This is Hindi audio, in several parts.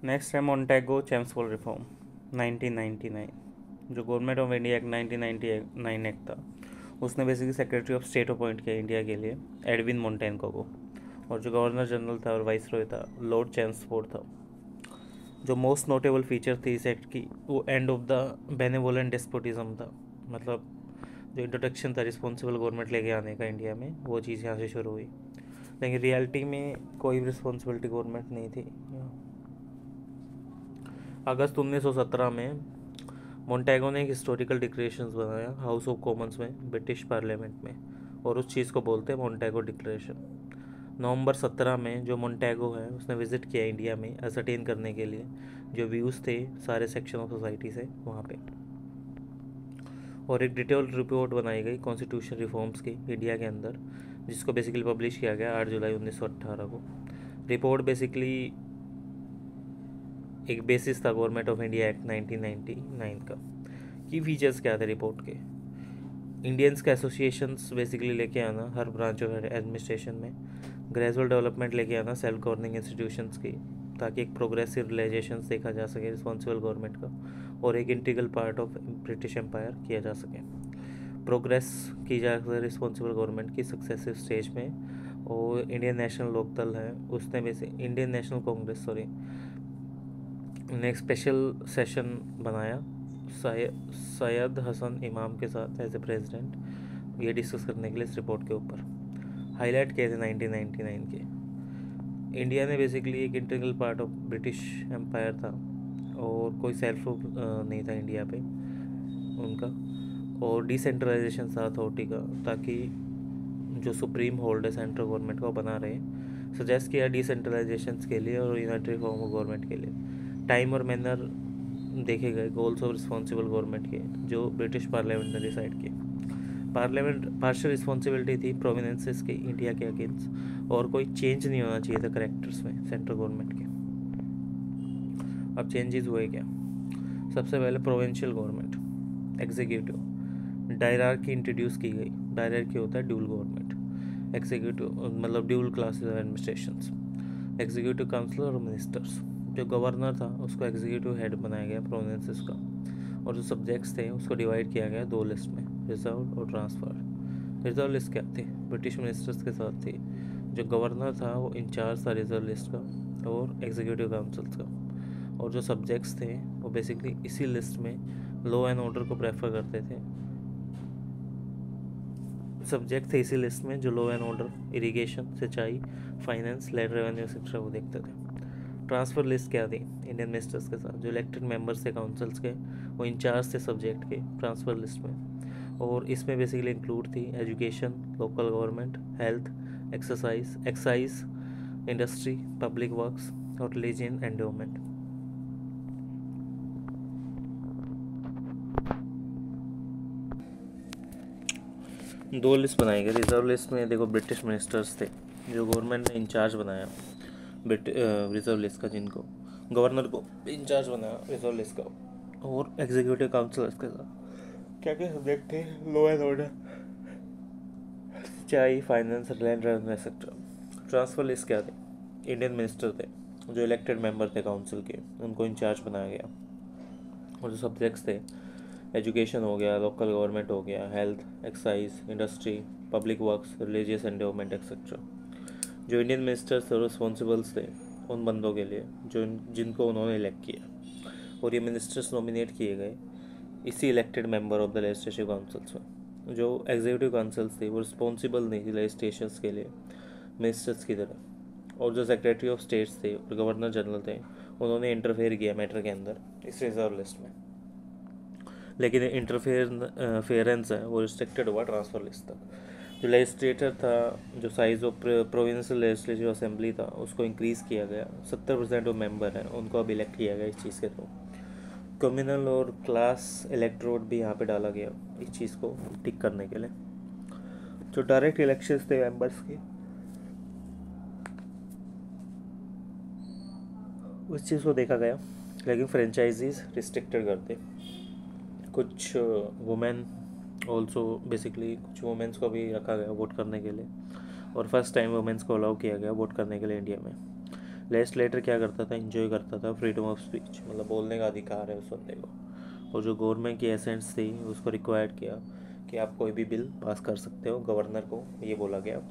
नेक्स्ट है मोन्टेगो चैम्सफोल रिफॉर्म 1999। जो government of India act 1999 act था, उसने basically secretary of state appoint किया इंडिया के लिए एडविन मोन्टेगो को, और जो गवर्नर जनरल था और वाइस रॉय था लॉर्ड चैम्सफोर्ड था। जो मोस्ट नोटेबल फीचर थी इस एक्ट की, वो end of the benevolent despotism था। मतलब जो इंट्रोडक्शन था रिस्पॉन्सिबल गवर्नमेंट लेके आने का इंडिया में, वो चीज़ यहाँ से शुरू हुई। लेकिन रियलिटी में कोई भी रिस्पॉन्सिबिलिटी गवर्नमेंट नहीं थी। अगस्त 1917 में मोन्टेगो ने एक हिस्टोरिकल डिक्लेरेशन बनाया हाउस ऑफ कॉमन्स में, ब्रिटिश पार्लियामेंट में, और उस चीज़ को बोलते हैं मोन्टेगो डिक्लेरेशन। नवंबर 17 में जो मोन्टेगो है उसने विज़िट किया इंडिया में असरटेन करने के लिए जो व्यूज़ थे सारे सेक्शन ऑफ सोसाइटी से वहाँ पे, और एक डिटेल्ड रिपोर्ट बनाई गई कॉन्स्टिट्यूशन रिफॉर्म्स की इंडिया के अंदर, जिसको बेसिकली पब्लिश किया गया 8 जुलाई 1918 को। रिपोर्ट बेसिकली एक बेसिस था गवर्नमेंट ऑफ इंडिया एक्ट 1999 का। की फीचर्स क्या थे रिपोर्ट के? इंडियंस के एसोसिएशंस बेसिकली लेके आना हर ब्रांच ऑफ एडमिनिस्ट्रेशन में, ग्रेजुअल डेवलपमेंट लेके आना सेल्फ गवर्निंग इंस्टीट्यूशंस की, ताकि एक प्रोग्रेसिव रियलाइजेशन देखा जा सके रिस्पॉन्सिबल गवर्नमेंट का, और एक integral part of British empire किया जा सके। प्रोग्रेस की जा सके रिस्पॉन्सिबल गवर्नमेंट की सक्सेसिव स्टेज में। और इंडियन नेशनल लोकदल है उसने बेसिक इंडियन नेशनल कांग्रेस ने एक स्पेशल सेशन बनाया सैयद हसन इमाम के साथ एज ए प्रेसिडेंट, ये डिस्कस करने के लिए इस रिपोर्ट के ऊपर हाईलाइट किए थे 1999 के। इंडिया ने बेसिकली एक integral part of British empire था, और कोई सेल्फ रूल नहीं था इंडिया पे उनका, और डिसेंट्रलाइजेशन था अथॉरिटी का, ताकि जो सुप्रीम होल्ड है सेंट्रल गवर्नमेंट का बना रहे। सजेस्ट किया डिसेंट्रलाइजेशन के लिए और यूनाइटेड फॉर्म ऑफ गवर्नमेंट के लिए। टाइम और मैनर देखे गए गोल्स ऑफ रिस्पॉन्सिबल गवर्नमेंट के, जो ब्रिटिश पार्लियामेंट ने डिसाइड किए। पार्लियामेंट पार्शियल रिस्पॉन्सिबिलिटी थी प्रोविनेंसेस की इंडिया के अगेंस्ट, और कोई चेंज नहीं होना चाहिए था करेक्टर्स में सेंट्रल गवर्नमेंट के। अब चेंजेस हुए क्या? सबसे पहले प्रोविंशियल गवर्नमेंट एग्जीक्यूटिव डायरार्की इंट्रोड्यूस की गई। डायरार्की होता है ड्यूल गवर्नमेंट, एग्जीक्यूटिव मतलब dual classes of administration, executive council और मिनिस्टर्स। जो गवर्नर था उसको एग्जीक्यूटिव हेड बनाया गया प्रोविंसेस का, और जो सब्जेक्ट्स थे उसको डिवाइड किया गया दो लिस्ट में, रिजर्व और ट्रांसफर। रिजर्व लिस्ट क्या थी? ब्रिटिश मिनिस्टर्स के साथ थी। जो गवर्नर था वो इंचार्ज था रिजर्व लिस्ट का और एग्जीक्यूटिव काउंसिल्स का, और जो सब्जेक्ट्स थे वो बेसिकली इसी लिस्ट में लॉ एंड ऑर्डर को प्रेफर करते थे। सब्जेक्ट थे इसी लिस्ट में जो लॉ एंड ऑर्डर, इरिगेशन, सिंचाई, फाइनेंस, लैंड रेवेन्यू एक्सेट्रा वो देखते थे। ट्रांसफ़र लिस्ट क्या थी? इंडियन मिनिस्टर्स के साथ जो इलेक्टेड मेंबर्स थे काउंसिल्स के, वो इंचार्ज थे सब्जेक्ट के ट्रांसफ़र लिस्ट में, और इसमें बेसिकली इंक्लूड थी education, local government, health, excise, industry, public works और रिलीजन एंडोमेंट। दो लिस्ट बनाई गई। रिजर्व लिस्ट में देखो ब्रिटिश मिनिस्टर्स थे जो गवर्नमेंट ने इंचार्ज बनाया रिजर्व लिस्ट का, जिनको गवर्नर को इंचार्ज बनाया रिजर्व लिस्ट का, और एग्जीक्यूटिव काउंसिल के साथ क्या क्या सब्जेक्ट थे? लॉ एंड ऑर्डर, सिंचाई, finance, land revenue etcetera. Transfer list क्या थी? इंडियन मिनिस्टर थे जो इलेक्टेड मेंबर थे काउंसिल के, उनको इंचार्ज बनाया गया, और जो सब्जेक्ट्स थे एजुकेशन हो गया, लोकल गवर्नमेंट हो गया, health, excise, industry, public works, religious endowment etcetera. जो इंडियन मिनिस्टर्स रिस्पॉन्सिबल्स थे उन बंदों के लिए जो जिनको उन्होंने इलेक्ट किया, और ये मिनिस्टर्स नॉमिनेट किए गए इसी elected member of the legislative councils में। जो एग्जीक्यूटिव काउंसिल्स थी वो रिस्पॉन्सिबल नहीं थी लेजिस्लेशंस के लिए मिनिस्टर्स की तरह, और जो सेक्रेटरी ऑफ स्टेट्स थे और गवर्नर जनरल थे उन्होंने इंटरफेयर किया मैटर के अंदर इस रिजर्व लिस्ट में। लेकिन इंटरफेरेंस है वो रिस्ट्रिक्टेड हुआ ट्रांसफ़र लिस्ट तक। जो लेजिस्लेटर था, जो size of provincial legislative assembly था उसको इंक्रीज़ किया गया। 70% जो मेंबर हैं उनको अब इलेक्ट किया गया इस चीज़ के थ्रू। कम्युनल और क्लास इलेक्ट्रोड भी यहाँ पे डाला गया इस चीज़ को टिक करने के लिए। जो डायरेक्ट इलेक्शंस थे मेंबर्स के, उस चीज़ को देखा गया, लेकिन फ्रेंचाइजीज रिस्ट्रिक्टेड करते। कुछ वुमेन ऑल्सो बेसिकली कुछ वुमेंस को भी रखा गया वोट करने के लिए, और फर्स्ट टाइम वुमेंस को अलाउ किया गया वोट करने के लिए इंडिया में। लेजिस्लेटर क्या करता था, इंजॉय करता था फ्रीडम ऑफ स्पीच, मतलब बोलने का अधिकार है उस बंदे को। और जो गवर्नमेंट की एसेंस थी उसको रिक्वायर्ड किया कि आप कोई भी बिल पास कर सकते हो, गवर्नर को ये बोला गया,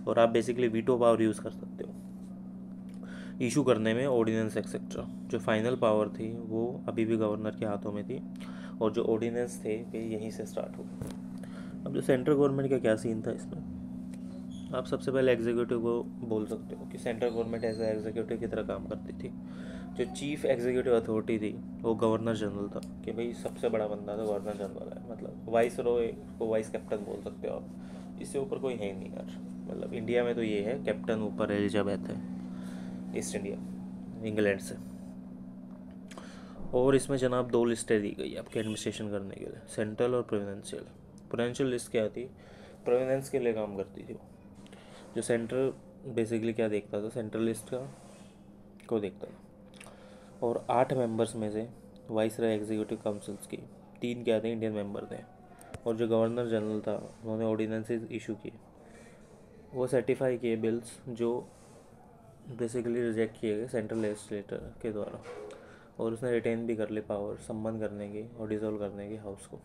और आप बेसिकली वीटो पावर यूज़ कर सकते हो इशू करने में, ऑर्डिनेंस एक्सेट्रा। जो फाइनल पावर थी वो अभी भी गवर्नर के हाथों में थी, और जो ऑर्डिनेंस थे वे यहीं से स्टार्ट हुए। अब जो सेंट्रल गवर्नमेंट का क्या सीन था इसमें, आप सबसे पहले एग्जीक्यूटिव को बोल सकते हो कि सेंट्रल गवर्नमेंट एज एग्जीक्यूटिव की तरह काम करती थी। जो चीफ एग्जीक्यूटिव अथॉरिटी थी वो गवर्नर जनरल था, कि भाई सबसे बड़ा बंदा तो गवर्नर जनरल है, मतलब वाइस रॉय को वाइस कैप्टन बोल सकते हो आप, इससे ऊपर कोई है नहीं यार। मतलब इंडिया में तो ये है, कैप्टन ऊपर एलिजाबेथ है, ईस्ट इंडिया, इंग्लैंड से। और इसमें जनाब 2 लिस्टें दी गई आपके एडमिनिस्ट्रेशन करने के लिए, सेंट्रल और प्रोविडेंशियल। प्रोविडेंशियल लिस्ट क्या थी, प्रोविडेंस के लिए काम करती थी वो। जो सेंट्रल बेसिकली क्या देखता था, सेंट्रल लिस्ट का को देखता था। और 8 मेंबर्स में से वाइस रॉय एग्जीक्यूटिव काउंसिल्स की 3 क्या थे, इंडियन मेंबर थे। और जो गवर्नर जनरल था उन्होंने ऑर्डिनेंसेस इशू किए, वो सर्टिफाई किए बिल्स जो बेसिकली रिजेक्ट किए गए सेंट्रल लेजिस्लेटर के द्वारा। और उसने रिटेन भी कर ली पावर सम्मन करने की और डिसॉल्व करने की हाउस को।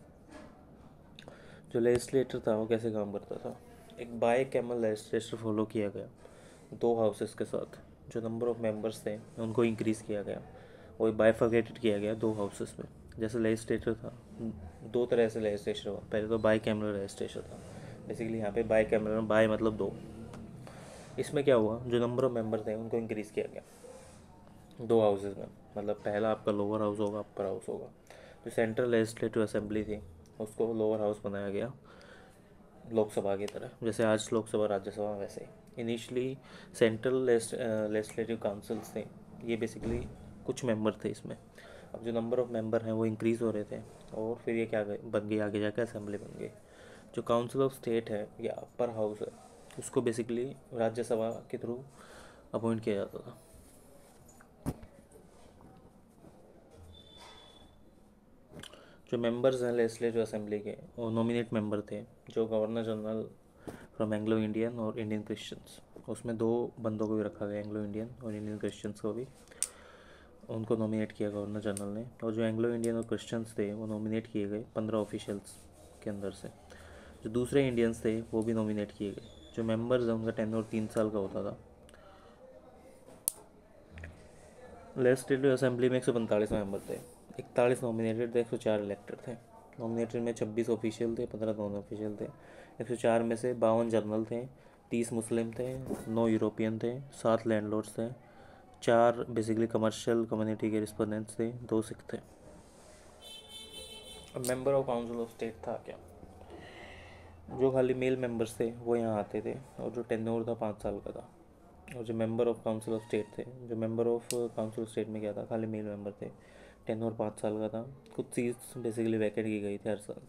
जो लेजिस्लेटर था वो कैसे काम करता था, एक बाय कैमल लेजिस्लेचर फॉलो किया गया 2 हाउसेस के साथ। जो नंबर ऑफ मेंबर्स थे उनको इंक्रीज़ किया गया, वो बाइफर्केटेड किया गया 2 हाउसेस में। जैसे लेजिस्लेटर था, 2 तरह से लेजिस्लेचर हुआ। पहले तो बाय कैमरल लेजिस्लेचर था, बेसिकली यहाँ पे बाय कैमरल, बाय मतलब 2। इसमें क्या हुआ, जो नंबर ऑफ मेंबर थे उनको इंक्रीज़ किया गया 2 हाउसेस में, मतलब पहला आपका लोअर हाउस होगा, अपर हाउस होगा। जो सेंट्रल लेजिस्लेटिव असेंबली थी उसको लोअर हाउस बनाया गया, लोकसभा की तरह, जैसे आज लोकसभा राज्यसभा वैसे ही। इनिशियली सेंट्रल लेजिस्लेटिव काउंसिल्स थे, ये बेसिकली कुछ मेंबर थे इसमें। अब जो नंबर ऑफ मेंबर हैं वो इंक्रीज़ हो रहे थे, और फिर ये क्या बन गई, आगे जाकर असेंबली बन गई। जो काउंसिल ऑफ स्टेट है या अपर हाउस है, उसको बेसिकली राज्यसभा के थ्रू अपॉइंट किया जाता था। जो मेंबर्स हैं लेजिस्लेटिव असेंबली के, वो नॉमिनेट मेंबर थे, जो governor general from Anglo Indian और इंडियन क्रिश्चियंस। उसमें 2 बंदों को भी रखा गया, एंग्लो इंडियन और इंडियन क्रिश्चियंस को भी, उनको नॉमिनेट किया गवर्नर जनरल ने। और जो एंग्लो इंडियन और क्रिश्चियंस थे वो नॉमिनेट किए गए 15 ऑफिशियल्स के अंदर से। जो दूसरे इंडियंस थे वो भी नॉमिनेट किए गए। जो मेंबर्स हैं उनका टेन्योर 3 साल का होता था। लेजिस्लेटिव असेंबली में 145 मेंबर थे, 41 नॉमिनेटेड थे, 104 इलेक्टेड थे। नॉमिनेटेड में 26 ऑफिशियल थे, 15 नॉन ऑफिशियल थे। 104 में से 52 जनरल थे, 30 मुस्लिम थे, 9 यूरोपियन थे, 7 लैंडलॉर्ड्स थे, 4 बेसिकली कमर्शियल कम्युनिटी के रिस्पोंडेंट्स थे, 2 सिख थे। अब member of council of state था क्या, जो खाली मेल मेंबर्स थे वो यहाँ आते थे, और जो टेन्योर था 5 साल का था। और जो member of council of state थे, जो member of council of state में क्या था, खाली मेल मेंबर थे, टेन्योर 5 साल का था। कुछ सीट्स बेसिकली वैकेंट की गई थी हर साल।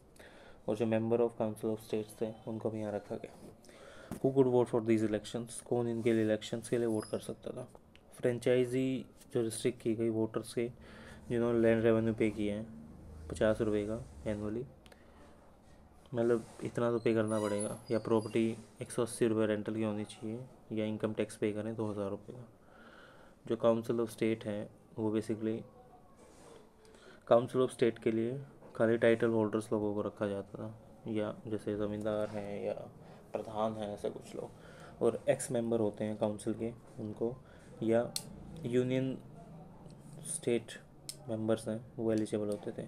और जो member of council of states थे उनको भी यहाँ रखा गया। Who could vote for these elections, कौन इनके लिए इलेक्शंस के लिए वोट कर सकता था। फ्रेंचाइजी जो रिस्ट्रिक्ट की गई वोटर्स के, जिन्होंने लैंड रेवेन्यू पे किए हैं 50 रुपये का एनुअली, मतलब इतना तो पे करना पड़ेगा, या प्रॉपर्टी 180 रुपये रेंटल की होनी चाहिए, या इनकम टैक्स पे करें 2000 रुपये का। जो काउंसिल ऑफ स्टेट है वो बेसिकली काउंसिल ऑफ स्टेट के लिए खाली टाइटल होल्डर्स लोगों को रखा जाता था, या जैसे ज़मींदार हैं या प्रधान हैं ऐसे कुछ लोग। और एक्स मेंबर होते हैं काउंसिल के उनको, या यूनियन स्टेट मेंबर्स हैं वो एलिजिबल होते थे।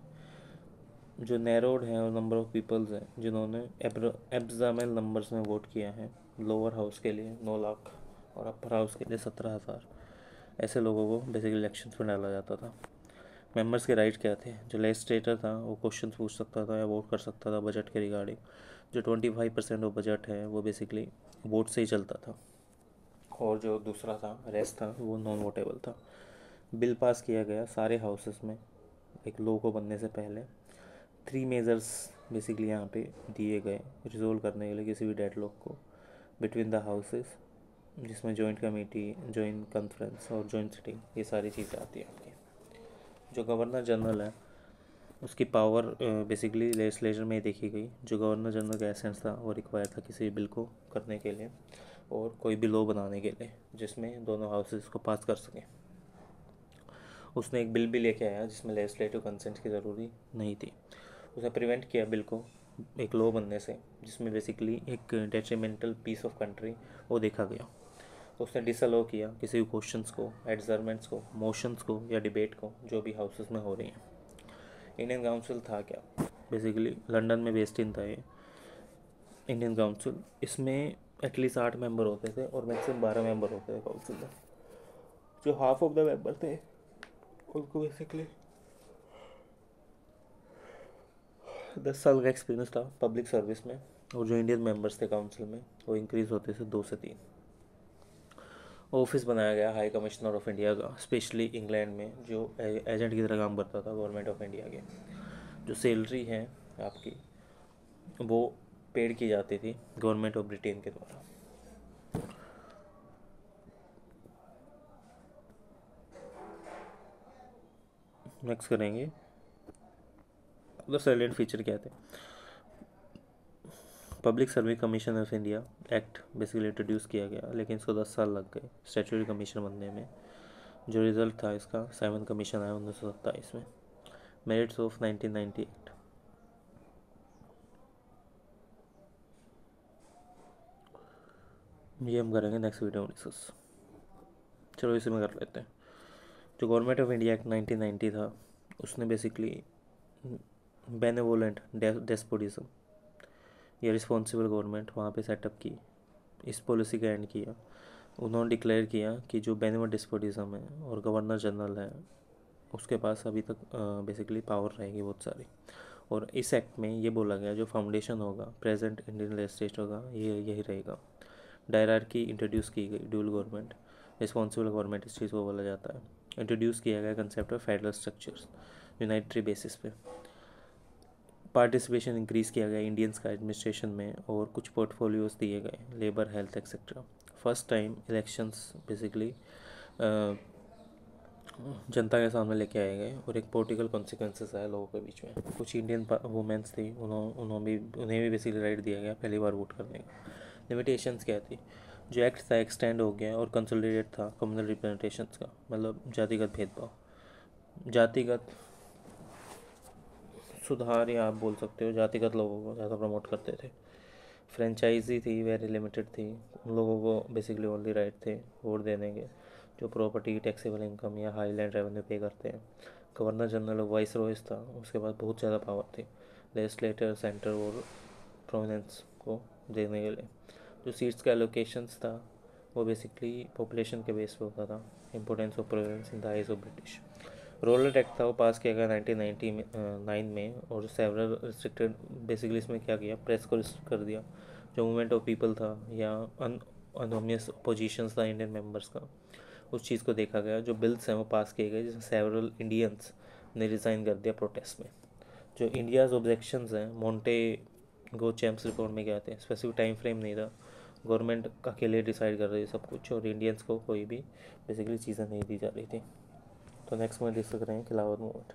जो नैरोड हैं और नंबर ऑफ पीपल्स हैं जिन्होंने एब्जामेल नंबर्स में वोट किया है, लोअर हाउस के लिए 9 लाख और अपर हाउस के लिए 17,000, ऐसे लोगों को बेसिकली इलेक्शंस में डाला जाता था। मेंबर्स के राइट क्या थे, जो लेजिस्लेटर था वो क्वेश्चन पूछ सकता था या वोट कर सकता था बजट के रिगार्डिंग। जो 25% ऑफ बजट है वो बेसिकली वोट से ही चलता था, और जो दूसरा था रेस्ट था वो नॉन वोटेबल था। बिल पास किया गया सारे हाउसेस में एक लॉ को बनने से पहले। 3 मेजर्स बेसिकली यहाँ पे दिए गए रिजोल्व करने के लिए किसी भी डेडलॉक को बिटवीन द हाउसेस, जिसमें जॉइंट कमेटी, जॉइंट कॉन्फ्रेंस और जॉइंट सिटिंग, ये सारी चीज़ें आती हैं आपकी। जो गवर्नर जनरल है उसकी पावर बेसिकली लेजिस्लेचर में ही देखी गई। जो गवर्नर जनरल का एसेंस था वो रिक्वायर था किसी बिल को करने के लिए, और कोई भी लॉ बनाने के लिए जिसमें दोनों हाउसेस को पास कर सकें। उसने एक बिल भी लेके आया जिसमें लेजिस्लेटिव कंसेंट की ज़रूरी नहीं थी। उसने प्रिवेंट किया बिल को एक लॉ बनने से, जिसमें बेसिकली एक डेट्रीमेंटल पीस ऑफ कंट्री वो देखा गया। तो उसने डिसअलाउ किया किसी भी क्वेश्चंस को, एडजर्नमेंट्स को, मोशंस को या डिबेट को जो भी हाउसेस में हो रही हैं। इंडियन काउंसिल था क्या, बेसिकली लंदन में बेस्ड इन था ये इंडियन काउंसिल। इसमें एटलीस्ट 8 मेंबर होते थे और मैक्सिमम 12 मेंबर होते थे काउंसिल में। जो हाफ ऑफ द मेंबर थे उनको बेसिकली 10 साल का एक्सपीरियंस था पब्लिक सर्विस में, और जो इंडियन मेंबर्स थे काउंसिल में वो इंक्रीज़ होते थे 2 से 3। ऑफिस बनाया गया हाई कमिश्नर ऑफ इंडिया का, स्पेशली इंग्लैंड में, जो एजेंट की तरह काम करता था गवर्नमेंट ऑफ इंडिया के। जो सैलरी है आपकी वो पेड की जाती थी गवर्नमेंट ऑफ ब्रिटेन के द्वारा। नेक्स्ट करेंगे द साइलेंट फीचर क्या थे। Public service commission of India act basically introduce किया गया, लेकिन इसको 10 साल लग गए स्टैट्यूटरी कमीशन बनने में। जो रिज़ल्ट था इसका 7 कमीशन आया 1927 में। Merits of 1998। ये हम करेंगे नेक्स्ट वीडियो में डिस्कस। चलो इसी में कर लेते हैं। जो गवर्नमेंट ऑफ इंडिया एक्ट 1990 था उसने बेसिकली बेनेवोलेंट डेस्पोटिज्म या रिस्पॉन्सिबल गवर्नमेंट वहाँ पे सेटअप की, इस पॉलिसी का एंड किया। उन्होंने डिक्लेयर किया कि जो बेनेवोलेंट डेस्पोटिज्म है और गवर्नर जनरल है उसके पास अभी तक बेसिकली पावर रहेगी बहुत सारी। और इस एक्ट में ये बोला गया जो फाउंडेशन होगा प्रेजेंट इंडियन लेजिस्लेचर होगा ये यही रहेगा। डायरार्की इंट्रोड्यूस की गई, ड्यूल गवर्नमेंट, रिस्पॉन्सिबल गवर्नमेंट इस चीज़ को बोला जाता है। इंट्रोड्यूस किया गया concept of federal structures unitary basis पे। पार्टिसिपेशन इंक्रीज़ किया गया इंडियंस का एडमिनिस्ट्रेशन में, और कुछ पोर्टफोलियोज दिए गए labour, health etcetera. First time elections basically जनता के सामने लेके आए गए और एक पॉलिटिकल कॉन्सिक्वेंसेस आए लोगों के बीच में। कुछ इंडियन वुमेंस थी, उन्हें भी बेसिकली राइट दिया गया पहली बार वोट करने का। लिमिटेशंस क्या थी, जो एक्ट था एक्सटेंड हो गया और कंसोलिडेट था कम्युनल रिप्रेजेंटेशंस का, मतलब जातिगत भेदभाव, जातिगत सुधार या आप बोल सकते हो जातिगत लोगों को ज़्यादा प्रमोट करते थे। फ्रेंचाइजी थी वेरी लिमिटेड थी, उन लोगों को बेसिकली ओनली राइट थे वोट देने के जो प्रॉपर्टी टैक्सेबल इनकम या हाई लैंड रेवेन्यू पे करते हैं। गवर्नर जनरल वाइस रॉयस था, उसके पास बहुत ज़्यादा पावर थी लेजिस्लेटर सेंटर और प्रोविनेंस को देने के लिए। जो सीट्स का एलोकेशंस था वो बेसिकली पॉपुलेशन के बेस पे होता था। Importance of provenance in the eyes of British. Roller act था वो पास किया गया 1999 में, और सेवरल रिस्ट्रिक्टेड बेसिकली इसमें क्या किया, प्रेस को रिस्ट्रिक्ट कर दिया। जो मूवमेंट ऑफ पीपल था या अनोमियस पोजीशंस था इंडियन मेंबर्स का, उस चीज़ को देखा गया। जो बिल्स हैं वो पास किए गए जिसमें सेवरल इंडियंस ने रिज़ाइन कर दिया प्रोटेस्ट में। जो इंडियाज़ ऑब्जेक्शंस हैं मोंटे गो चैम्प्स रिपोर्ट में क्या थे, स्पेसिफिक टाइम फ्रेम नहीं था, गवर्नमेंट अकेले डिसाइड कर रही थी सब कुछ और इंडियंस को कोई भी बेसिकली चीज़ें नहीं दी जा रही थी। तो नेक्स्ट में डिस्कस करेंगे खिलाफत मूवमेंट।